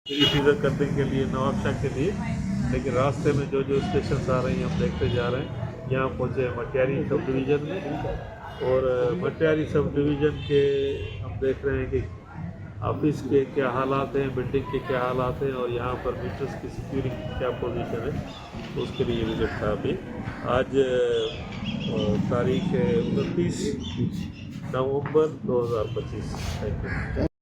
Receiver करने के लिए नवाबशाह के लिए, लेकिन रास्ते में जो जो स्टेशन आ रहे हैं हम देखते जा रहे हैं। यहाँ पहुँचे मटियारी सब डिवीज़न में, और मटियारी सब डिवीज़न के हम देख रहे हैं कि ऑफिस के क्या हालात हैं, बिल्डिंग के क्या हालात हैं, और यहाँ पर मीटर्स की सिक्योरिटी की क्या पोजीशन है, तो उसके लिए विजिट था अभी। आज तारीख है 29 नवंबर 2025। Thank you.